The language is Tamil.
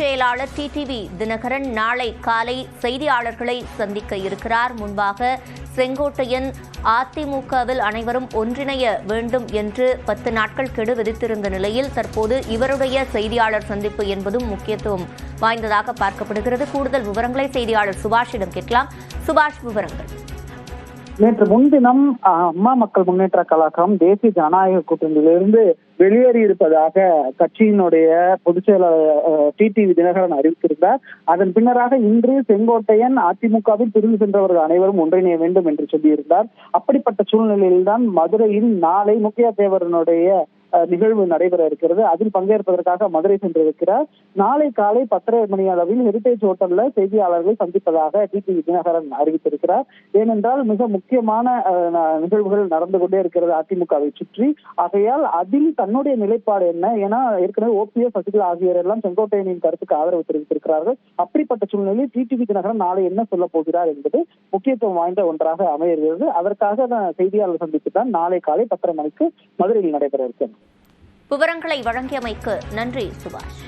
செயலாளர் டிடிவி தினகரன் நாளை காலை செய்தியாளர்களை சந்திக்க இருக்கிறார். முன்பாக செங்கோட்டையன் அதிமுகவில் அனைவரும் ஒன்றிணைய வேண்டும் என்று 10 நாட்கள் கெடு விதித்திருந்த நிலையில் தற்போது இவருடைய செய்தியாளர் சந்திப்பு என்பதும் முக்கியத்துவம் வாய்ந்ததாக பார்க்கப்படுகிறது. கூடுதல் விவரங்களை செய்தியாளர் சுபாஷிடம் கேட்கலாம். சுபாஷ், விவரங்கள். நேற்று முன்தினம் அம்மா மக்கள் முன்னேற்ற கழகம் தேசிய ஜனநாயக கூட்டணியிலிருந்து வெளியேறியிருப்பதாக கட்சியினுடைய பொதுச் செயலாளர் டிடிவி தினகரன் அறிவித்திருந்தார். அதன் பின்னராக இன்று செங்கோட்டையன் அதிமுகவில் பிரிந்து சென்றவர்கள் அனைவரும் ஒன்றிணைய வேண்டும் என்று சொல்லியிருந்தார். அப்படிப்பட்ட சூழ்நிலையில்தான் மதுரையில் நாளை முக்கிய தேவரனுடைய நிகழ்வு நடைபெற இருக்கிறது. அதில் பங்கேற்பதற்காக மதுரை சென்றிருக்கிறார். நாளை காலை 10:30 மணி அளவில் ஹெரிடேஜ் ஹோட்டல்ல செய்தியாளர்களை சந்திப்பதாக டிடிவி தினகரன் அறிவித்திருக்கிறார். ஏனென்றால் மிக முக்கியமான நிகழ்வுகள் நடந்து கொண்டே இருக்கிறது அதிமுகவை சுற்றி. ஆகையால் அதில் தன்னுடைய நிலைப்பாடு என்ன, ஏன்னா ஏற்கனவே ஓபிஎஸ், சசிகலா ஆகியோர் எல்லாம் செங்கோட்டையனின் கருத்துக்கு ஆதரவு தெரிவித்திருக்கிறார்கள். அப்படிப்பட்ட சூழ்நிலையில் டிடிவி தினகரன் நாளை என்ன சொல்ல போகிறார் என்பது முக்கியத்துவம் வாய்ந்த ஒன்றாக அமைகிறது. அதற்காக செய்தியாளர் சந்திப்பு தான் நாளை காலை 10:30 மணிக்கு மதுரையில் நடைபெற இருக்கிறது. விவரங்களை வழங்கியமைக்கு நன்றி சுபாஷ்.